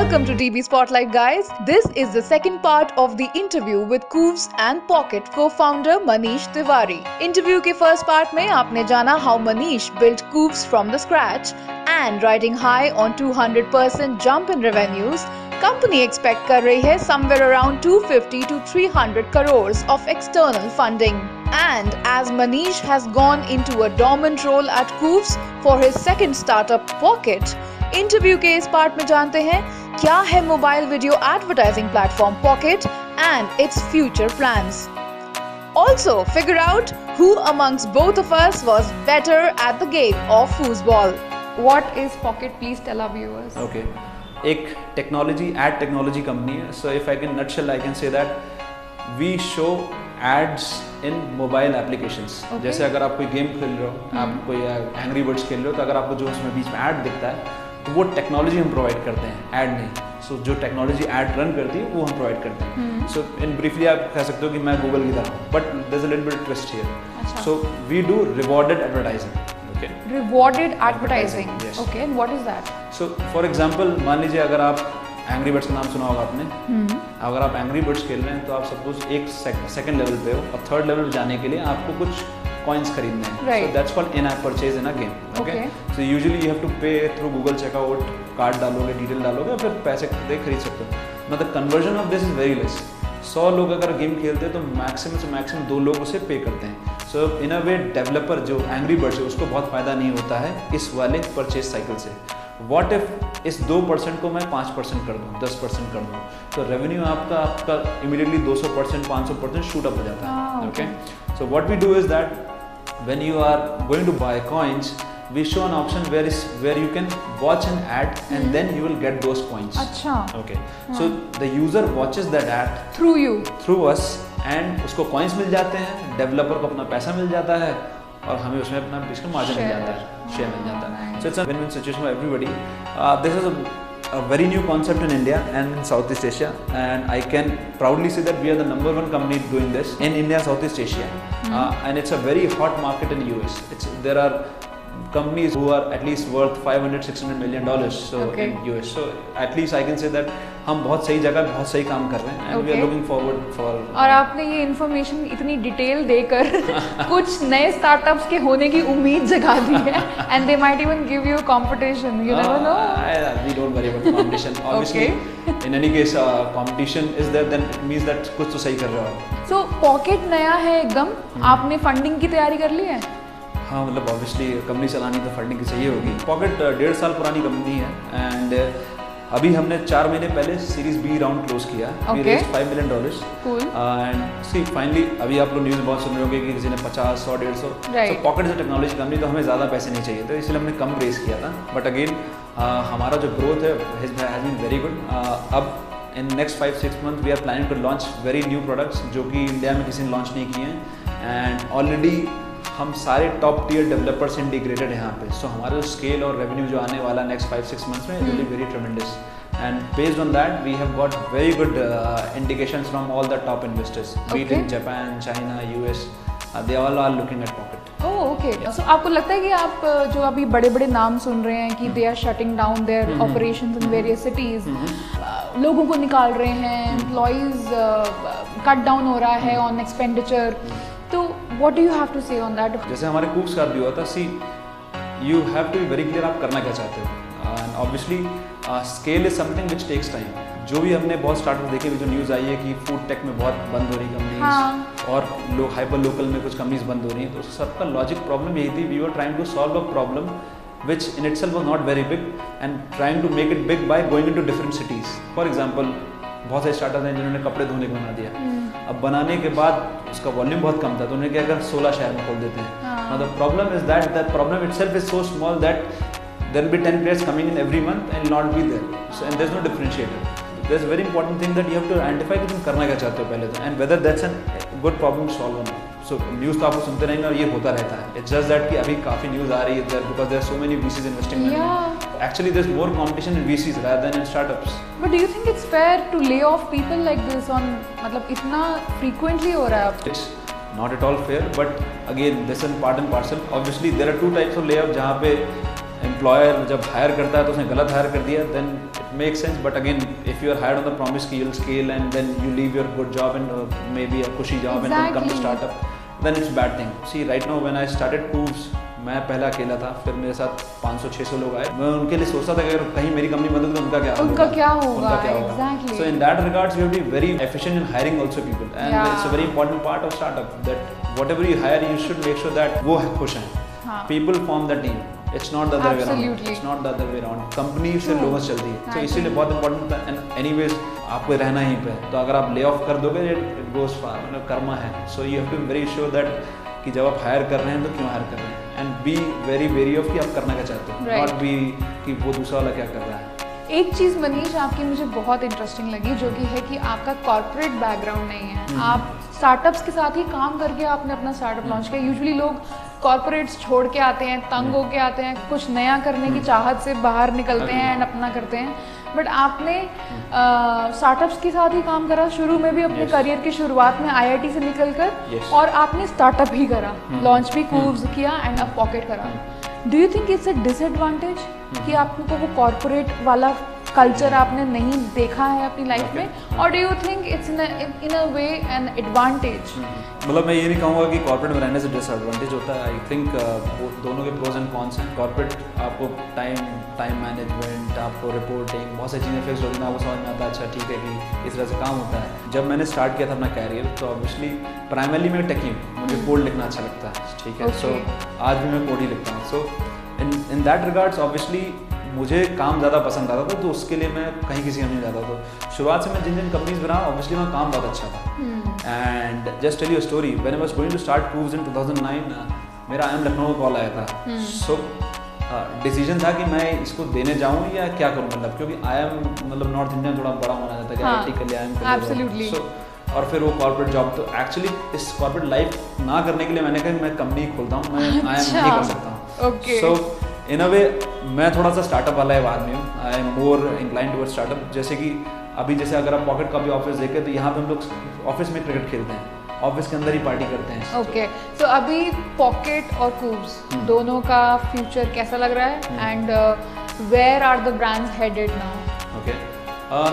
Welcome to DB Spotlight, guys. This is the second part of the interview with Koovs and Pocket co-founder Manish Tiwari. Interview के first part में आपने जाना how Manish built Koovs from the scratch and riding high on 200% jump in revenues. Company expect कर रही है somewhere around 250 to 300 crores of external funding. And as Manish has gone into a dormant role at Koovs for his second startup Pocket, interview के इस part में जानते हैं क्या है mobile video advertising platform pocket and its future plans. Also figure out who amongst both of us was better at the game of foosball. What is Pocket? Please tell our viewers. Okay, एक technology ad technology company है. So if I can nutshell I can say that we show ads in mobile applications. जैसे अगर आप कोई game खेल रहे हो, आप कोई एंग्री बर्ड्स खेल रहे हो, तो अगर आपको जो उसमें बीच में ऐड दिखता है तो वो टेक्नोलॉजी हम प्रोवाइड करते हैं, ऐड नहीं. सो जो टेक्नोलॉजी ऐड रन करती है वो हम प्रोवाइड करते हैं. सो इन ब्रीफली आप कह सकते हो कि मैं गूगल की तरह हूँ, but there is a little bit twist here. So we do rewarded advertising. Okay. Rewarded advertising. Yes. Okay, and what is that? So, for example, मान लीजिए अगर आप एंग्री बर्ड्स का नाम सुना होगा आपने. अगर आप एंग्री बर्ड्स खेल रहे हैं तो आप सपोज एक सेकंड लेवल पे हो और थर्ड लेवल पे जाने के लिए आपको कुछ कॉइन्स खरीदने हैं. Right. So that's called in-app purchase in a game. Okay. So usually you have to pay through Google checkout, card डालोगे, डिटेल डालोगे और फिर पैसे दे खरीद सकते हो. Now the conversion of this is very less. 100 लोग अगर गेम खेलते हैं तो मैक्सिमम से मैक्सिमम 2 लोग उसे पे करते हैं. सो इन अ वे डेवलपर जो एंग्री बर्ड्स है उसको बहुत फ़ायदा नहीं होता है इस वाले परचेज साइकिल से. व्हाट इफ इस 2% को मैं 5% कर दूँ, 10% कर दूँ, तो रेवेन्यू आपका इमीडिएटली 200%, 500% शूट अप हो जाता है. Okay, so what we do is that when you are going to buy coins we show an option where you can watch an ad and then you will get those coins. अच्छा. Okay. So the user watches that ad through us and उसको coins मिल जाते हैं, developer को अपना पैसा मिल जाता है और हमें उसमें अपना इसका margin मिल जाता है, share मिल जाता है. So it's a win-win situation for everybody. This is a very new concept in India and in Southeast Asia, and I can proudly say that we are the #1 company doing this in India, Southeast Asia, and it's a very hot market in US. There are companies who are at least worth $500-600 million so in US. So at least I can say that हम बहुत सही जगह बहुत सही काम कर रहे हैं and we are looking forward for. और आपने ये इन्फॉर्मेशन इतनी डिटेल देकर कुछ नए स्टार्टअप्स के होने की उम्मीद जगा दी है and they might even give you competition. You never know. We don't worry about competition. Obviously, in any case, competition is there, then it means that कुछ तो सही कर रहे हो. So Pocket नया है एकदम. आपने फंडिंग की तैयारी कर ली है? हाँ, मतलब ऑब्वियसली कंपनी चलानी तो फंडिंग की चाहिए होगी. पॉकेट 1.5 साल पुरानी कंपनी है एंड अभी हमने 4 महीने पहले सीरीज बी राउंड क्लोज किया. We raised $5 million. Cool. And see finally अभी आप लोग न्यूज़ बहुत सुन रहे होंगे कि किसी ने 50, 100, 150. तो पॉकेट इज टेक्नोलॉजी कंपनी, तो हमें ज़्यादा पैसे नहीं चाहिए थे, इसलिए हमने कम रेस किया था. बट अगेन हमारा जो ग्रोथ है हैज़ बीन वेरी गुड. अब in next 5-6 months we are planning to launch very new products जो कि इंडिया में किसी ने लॉन्च नहीं किए हैं. एंड ऑलरेडी हम सारे टॉप टियर डेवलपर्स इंटीग्रेटेड हैं यहाँ पे. सो हमारा जो स्केल और रेवेन्यू जो आने वाला नेक्स्ट 5-6 months में will be very tremendous. And based on that we have got very good indications from all the top investors, be it in Japan, China, US. They all are looking at pocket. Okay. So आपको लगता है कि आप जो अभी बड़े बड़े नाम सुन रहे हैं कि they are shutting down their operations in various cities, लोगों को निकाल रहे हैं, एम्प्लॉइज कट डाउन हो रहा है ऑन एक्सपेंडिचर, तो what do you have to say on that? जैसे हमारे कूव्स का भी हुआ था, see you have to be very clear आप करना क्या चाहते हो. And obviously scale is something which takes time. जो भी हमने बहुत स्टार्टअप देखे, जो न्यूज़ आई है कि फूड टेक में बहुत बंद हो रही कंपनीज और लोग हाइपर लोकल में कुछ कंपनीज बंद हो रही हैं, तो सबका लॉजिक प्रॉब्लम यही थी. We were trying to solve a problem which in itself was not very big and trying to make it big by going into different cities. For example, बहुत सारे स्टार्टअप हैं जिन्होंने कपड़े धोने को बना दिया. अब बनाने के बाद उसका वॉल्यूम बहुत कम था, तो उन्होंने क्या कर 16 शहर में खोल देते हैं. Now the problem is that the problem itself is so small that there will be 10 players coming in every month and not be there. So and there's no differentiator. There's a very important thing that you have to identify कि तुम करना क्या चाहते हो पहले तो, and whether that's a good problem to solve or not. So news तो आपको सुनते रहेंगे और ये होता रहता है. It's just that कि अभी काफ़ी न्यूज़ आ रही है there because there are so many VCs investing money. Actually, there's more competition in VCs rather than in startups. But do you think it's fair to lay off people like this on, मतलब इतना frequently हो रहा है अब? It's not at all fair, but again this is part and parcel. Obviously there are 2 types of layoff जहाँ पे employer जब higher करता है तो उसने गलत हायर कर दिया, then it make sense. But again if you are hired on the promise कि you'll scale and then you leave your good job and maybe a cushy job and then come to startup, then it's bad thing. See right now when I started Coves, मैं पहला अकेला था, फिर मेरे साथ 500-600 लोग आए. मैं उनके लिए सोचता था कि अगर कहीं मेरी कंपनी बंद होगी तो उनका क्या होगा. Exactly. So in that regards we have to be very efficient in hiring also people, and it's a very important part of startup that whatever you hire you should make sure that वो खुश हैं. People form the team. It's not the other way around. It's not the other way around. Company से लोगों से चलती है. So इसीलिए बहुत important था. And anyways आपको रहना यहीं पे है, तो अगर आप ले ऑफ कर दोगे it goes far. मतलब कर्मा है. So you have to be very sure that कि जब आप हायर कर रहे हैं तो क्यों हायर कर रहे हैं, and be very wary of कि आप करना क्या चाहते हो, not be कि वो दूसरा वाला क्या कर रहा है. एक चीज़ मनीष आपकी मुझे बहुत इंटरेस्टिंग लगी, जो कि है कि आपका कॉर्पोरेट बैकग्राउंड नहीं है. आप स्टार्टअप्स के साथ ही काम करके आपने अपना स्टार्टअप लॉन्च किया. यूजुअली लोग कॉर्पोरेट्स छोड़ के आते हैं, तंग होके आते हैं, कुछ नया करने की चाहत से बाहर निकलते हैं एंड अपना करते हैं. बट आपने स्टार्टअप्स के साथ ही काम करा, शुरू में भी अपने करियर की शुरुआत में IIT से निकलकर, और आपने स्टार्टअप ही करा, लॉन्च भी कूव्स किया एंड अब पॉकेट करा. Do you think it's a disadvantage कि आपको वो कॉर्पोरेट वाला कल्चर आपने नहीं देखा है अपनी लाइफ में, और do you think it's in a way an advantage? मतलब मैं ये नहीं कहूँगा कि कॉर्पोरेट में रहने से डिसएडवांटेज होता है. आई थिंक वो दोनों के प्रोज एंड कॉन्स हैं. कॉर्पोरेट आपको टाइम मैनेजमेंट, आपको रिपोर्टिंग, बहुत सारी चीज़ें फिक्स होती हैं, आपको समझ में आता है अच्छा ठीक है कि इस तरह से काम होता है. जब मैंने स्टार्ट किया था अपना कैरियर तो ऑब्वियसली प्राइमरली मैं टेकी हूँ, मुझे कोड लिखना अच्छा लगता है, ठीक है. सो आज भी मैं कोड ही लिखता हूँ. सो इन दैट रिगार्ड्स ऑब्वियसली मुझे काम ज़्यादा पसंद आता था, तो उसके लिए मैं कहीं किसी में नहीं जाता. तो शुरुआत से मैं जिन कंपनीज बना ऑब्वियसली वहाँ काम बहुत अच्छा था. And just tell you a story, when I was going to start Coves in 2009 मेरा IIM लखनऊ का कॉल आया था. सो डिसीजन था कि मैं इसको देने जाऊँ या क्या करूँ, मतलब क्योंकि IIM मतलब नॉर्थ इंडिया में थोड़ा बड़ा माना जाता है कि IIT के लिए IIM. सो और फिर वो कॉर्पोरेट जॉब, तो एक्चुअली इस कॉर्पोरेट लाइफ ना करने के लिए मैंने कहा मैं कंपनी खोलता हूँ, मैं IIM नहीं कर सकता हूँ. सो इन अ वे मैं थोड़ा सा स्टार्टअप वाला आदमी हूँ. I am more incline towards startup. जैसे कि अभी जैसे अगर आप पॉकेट का भी ऑफिस देखें तो यहाँ पे हम लोग ऑफिस में क्रिकेट खेलते हैं, ऑफिस के अंदर ही पार्टी करते हैं. ओके, सो अभी पॉकेट और Coves दोनों का फ्यूचर कैसा लग रहा है, and where are the brands headed now? Okay,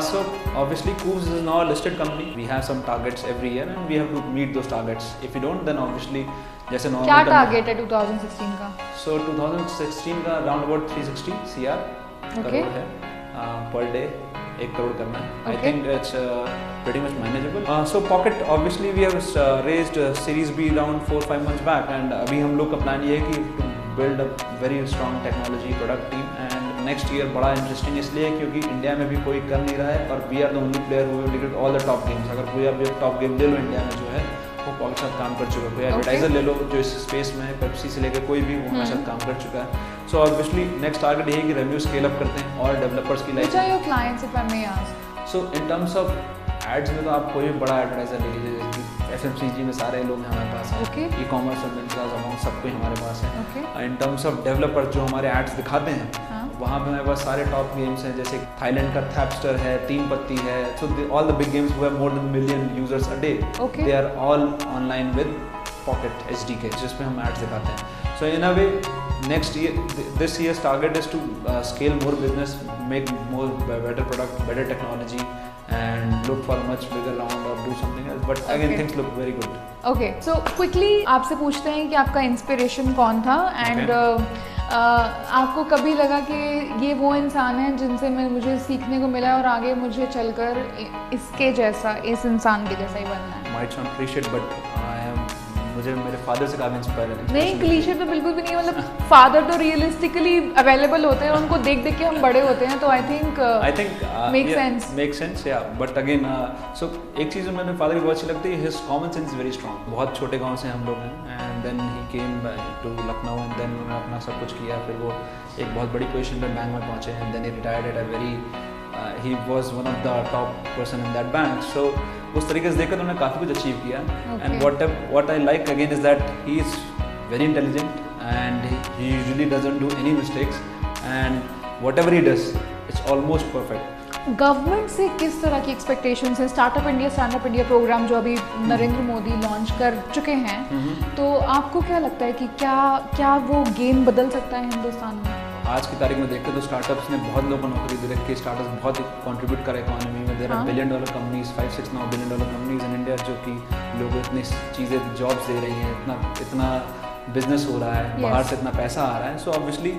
so obviously Coves is now a listed company. We have some targets every year and we have to meet those targets. If you don't, then obviously जैसे normal क्या target है 2016 का? सो 2016 का around about 360 CR crore है per day, 1 crore करना है. I think it's pretty much manageable. So Pocket obviously we have raised Series B around 4-5 months back, and अभी हम लोग का प्लान ये है कि to build a very strong technology product team, and next year बड़ा इंटरेस्टिंग इसलिए क्योंकि इंडिया में भी कोई कर नहीं रहा है और we are the only player who will get all the top games. अगर कोई अभी टॉप गेम ले लो इंडिया में जो है वो पॉकेट साथ काम कर चुका है. कोई एडवर्टाइजर ले लो जो इस स्पेस में है, पेप्सी से लेकर कोई भी वो हमारे साथ काम कर चुका है. सो ऑब्वियसली नेक्स्ट टारगेट यही है कि रेवेन्यू स्केल अप करते हैं और डेवलपर्स की life. Which are your clients if I may ask? So in terms of ads में तो आप कोई भी बड़ा एडवर्टाइजर ले लीजिए, जैसे कि FMCG में सारे लोग हैं हमारे पास हैं, ई-कॉमर्स और मिंत्रा अमाउंट सब कोई हमारे पास है. इन टर्म्स ऑफ डेवलपर जो हमारे एड्स दिखाते हैं वहाँ पे हमारे पास सारे टॉप गेम्स हैं, जैसे थाईलैंड का थैपस्टर है, 3 पत्ती है. So all the big games who have more than million users a day, they are all online with Pokkt SDK जिसमें हम एड्स दिखाते हैं. सो इन अ वे next year, this year's target is to scale more business, make more better product, better technology, and look for much bigger round or do something else. But again, things look very good. Okay, so quickly आपसे पूछते हैं कि आपका inspiration कौन था, and आपको कभी लगा कि ये वो इंसान है जिनसे मुझे सीखने को मिला और आगे मुझे चलकर इसके जैसा, इस इंसान के जैसा ही बनना है? Might sound cliche, but मुझे मेरे फादर से काफ़ी इंस्पायर है. नहीं, क्लीशे तो बिल्कुल भी नहीं है. मतलब फादर तो रियलिस्टिकली अवेलेबल होते हैं, उनको देख देख के हम बड़े होते हैं, तो I think make sense yeah. But again so एक चीज़ मैंने फादर की बहुत अच्छी लगती है, his common sense is very strong. बहुत छोटे गांव से हम लोग हैं, and then he came to Lucknow, and then उन्होंने अपना सब कुछ किया. फिर वो एक बहुत बड़ी पोजीशन पर बैंक में पहुँचे, and then he retired at a very he was one of the top person in that bank. So उस तरीके से देखकर उन्होंने काफ़ी कुछ अचीव किया. And what I like again is that he is very intelligent and he usually doesn't do any mistakes, and whatever he does it's almost perfect. Government से किस तरह की एक्सपेक्टेशंस हैं? स्टार्टअप इंडिया प्रोग्राम जो अभी Narendra Modi launch कर चुके हैं, तो आपको क्या लगता है कि क्या वो गेम बदल सकता है हिंदुस्तान में? आज की तारीख में देखते तो स्टार्टअप्स ने बहुत लोगों को नौकरी दे रखी है, स्टार्टअप्स बहुत कंट्रीब्यूट करा इकोनॉमी में। There are $1 billion companies, 5-6 $9 billion companies in India, जो कि लोगों इतनी चीज़ें जॉब्स दे रही हैं, इतना बिजनेस हो रहा है, बाहर से इतना पैसा आ रहा है। सो ऑब्वियसली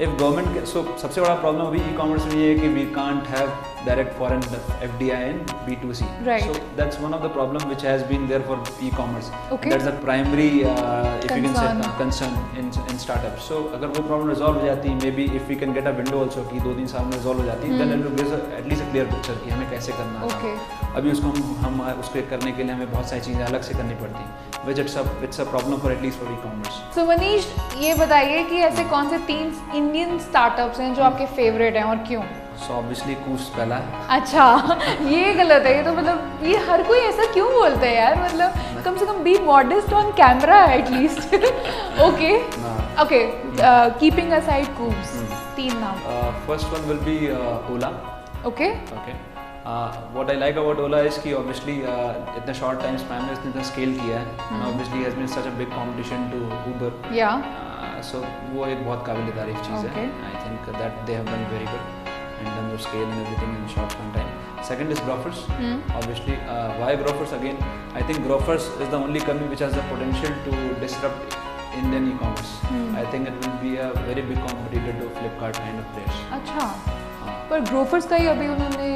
इफ गवर्नमेंट, सो सबसे बड़ा प्रॉब्लम अभी ई कॉमर्स में ये है कि we can't have direct foreign FDI in B2C। So that's one of the problem which has been there for e commerce. That's the primary if you can say concern in startup. So अगर वो problem resolve हो जाती है, maybe if we can get a window also कि 2-3 साल में resolve हो जाती है, then it will give at least a clear picture कि हमें कैसे करना है। अभी उसको हम उसको करने के लिए हमें बहुत सारी चीज़ें अलग से करनी पड़ती हैं, which it's a problem for at least for e commerce. So Manish, ये बताइए कि ऐसे कौन से 3 इंडियन स्टार्टअप्स हैं जो आपके फेवरेट हैं और क्यों? सो ऑब्वियसली कूव्स पहला है। अच्छा, ये गलत है, ये तो मतलब ये हर कोई ऐसा क्यों बोलता है यार, मतलब कम से कम be modest on camera at least. Okay okay, keeping aside Koovs, 3 नाम। First one will be Ola. Okay okay, what I like about Ola is कि obviously इतने short time span में इसने इतना scale किया है, and obviously has been such a big competition to Uber. Yeah. So वो एक बहुत काबिल तारीफ चीज़ है. I think that they have done very good in terms of scale and everything in short span time. Second is Grofers. Obviously, why Grofers again? I think Grofers is the only company which has the potential to disrupt Indian e-commerce. I think it will be a very big competitor to Flipkart kind of players. अच्छा, पर Grofers का ही अभी उन्होंने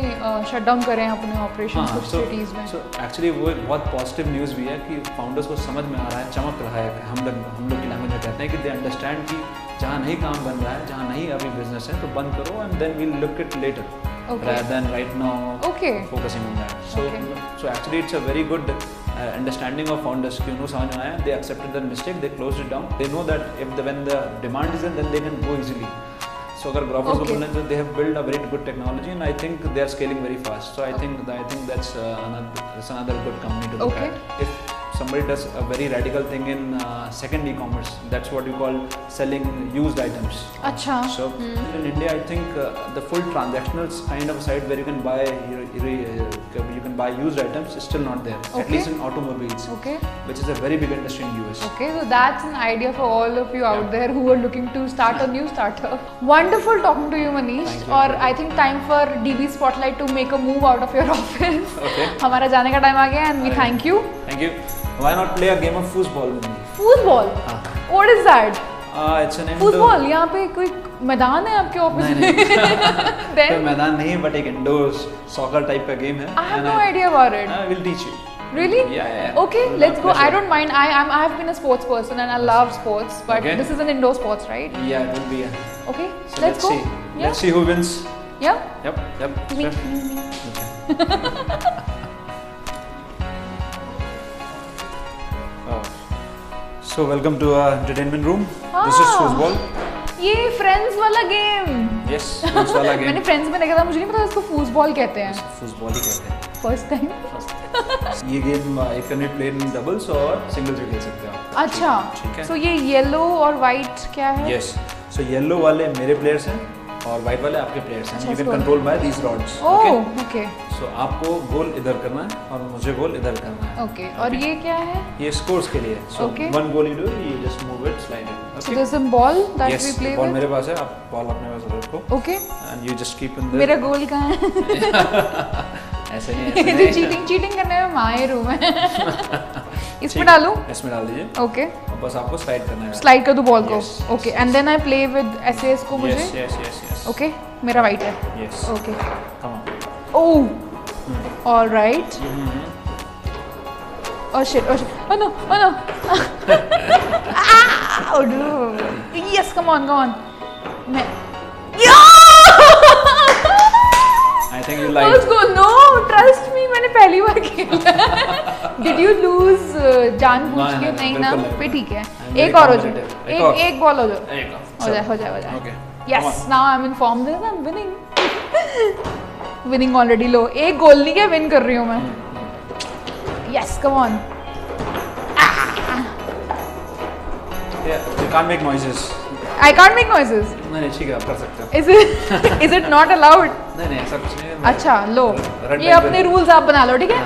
shut down करे हैं अपने operation कुछ cities में। सो एक्चुअली वो एक बहुत पॉजिटिव न्यूज़ भी है कि फाउंडर्स को समझ में आ रहा है, चमक रहा है। हम लोग की लैंग्वेज में कहते हैं कि दे अंडरस्टैंड कि जहाँ नहीं काम बन रहा है, जहाँ नहीं अभी बिजनेस है, तो बंद करो and then we'll look it later rather than right now focusing on that. So actually it's a very good understanding of founders कि उन्होंने समझ में आया, they accepted their mistake, they closed it down. They know that when the demand is in, then they can go easily. So अगर Grofers को बोलना है, they have built a very good technology and I think they are scaling very fast. So I think that's another good company to look at. If somebody does a very radical thing in second e-commerce, that's what you call selling used items. अच्छा. So in India, I think the full transactional kind of site where you can buy used items is still not there. At least in automobiles. Which is a very big industry in US. Okay, so that's an idea for all of you out there who are looking to start a new startup. Wonderful talking to you, Manish. और I think time for DB Spotlight to make a move out of your office. Okay. हमारा जाने का time आ गया and we thank you. Thank you. Why not play a game of foosball with me? Foosball? What is that? It's an foosball. यहाँ पे कोई मैदान है आपके ऑफिस में? कोई मैदान नहीं, but एक indoor soccer type का game है. I have no idea about it. I will teach you. Really? Yeah. Okay, let's go. I don't mind. I have been a sports person and I love sports, but this is an indoor sports, right? Yeah, it will be. Okay, so let's go. See. Yeah? Let's see who wins. Yeah. Yep. Me. Okay. So welcome to our entertainment room. This is foosball. ये friends वाला game. Yes, friends वाला game. मैंने friends में देखा था, मुझे नहीं पता इसको फूसबॉल कहते हैं। फूसबॉल ही कहते हैं। First time. ये गेम एक can be played in doubles और सिंगल्स भी खेल सकते हैं आप। अच्छा, ठीक है। सो ये येलो और वाइट क्या है? Yes, so येलो वाले मेरे प्लेयर्स हैं और वाइट वाले आपके प्लेयर्स हैं। You can control by these rods. Okay. So आपको गोल इधर करना है और मुझे गोल इधर करना है। Okay. और ये क्या है? ये स्कोर्स के लिए। So one goal you do, you just move it, slide it. So there's a ball that we play with. Ball मेरे पास है, आप बॉल अपने पास रखो। Okay. And you just keep in there. मेरा गोल कहाँ है? ऐसे नहीं। चीटिंग करने में माहिर हूँ मैं। इसमें डालूं? इसमें डाल दीजिए। Okay. और बस आपको स्लाइड करना है। स्लाइड कर दूँ बॉल को। Okay. And then I play with ऐसे इसको मुझे। Yes. Okay. मेरा वाइट है। Yes. Okay. Come on. Oh. All right. Oh shit. Oh no. Oh no. Yes, come on. I think you like. Let's go. No, trust me. मैंने पहली बार खेला। Did you lose जानबूझ के? नहीं ना, पे ठीक है। एक और हो जाए। एक बॉल हो जाए। हो जाए। Okay. Yes, now I'm in form. Then I'm winning. Winning already low. एक गोल नहीं क्या win कर रही हूँ मैं. Yes, come on. Yeah, you can't make noises. I can't make noises. नहीं ठीक है, आप कर सकते हो। Is it not allowed? नहीं ऐसा कुछ नहीं है। अच्छा लो, ये अपने rules आप बना लो, ठीक है?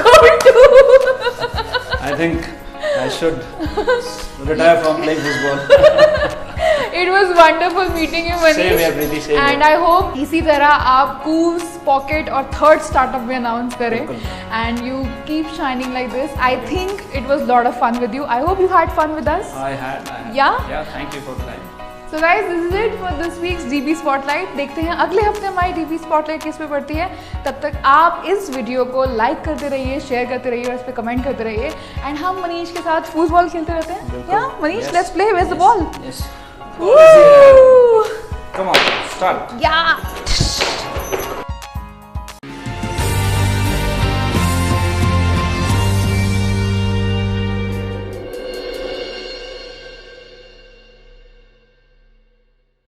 Goal 2. I think I should retire from playing football. It was wonderful meeting you, Manish. Same here, Preeti, same And here. I hope इसी तरह आप Cooves, Pocket और थर्ड स्टार्टअप में अनाउंस करें. बिल्कुल. And you keep shining like this. I think it was lot of fun with you. I hope you had fun with us. I had. Yeah? Yeah, thank you for the time. So guys, this is it for this week's DB Spotlight. देखते हैं अगले हफ्ते हमारी DB Spotlight किस पे पड़ती है. तब तक आप इस वीडियो को लाइक करते रहिए, शेयर करते रहिए और इस पे कमेंट करते रहिए. एंड हम मनीष के साथ फुटबॉल खेलते रहते हैं. या Manish, let's play. Where's the ball? Yes. Woo! Come on, start. Yeah.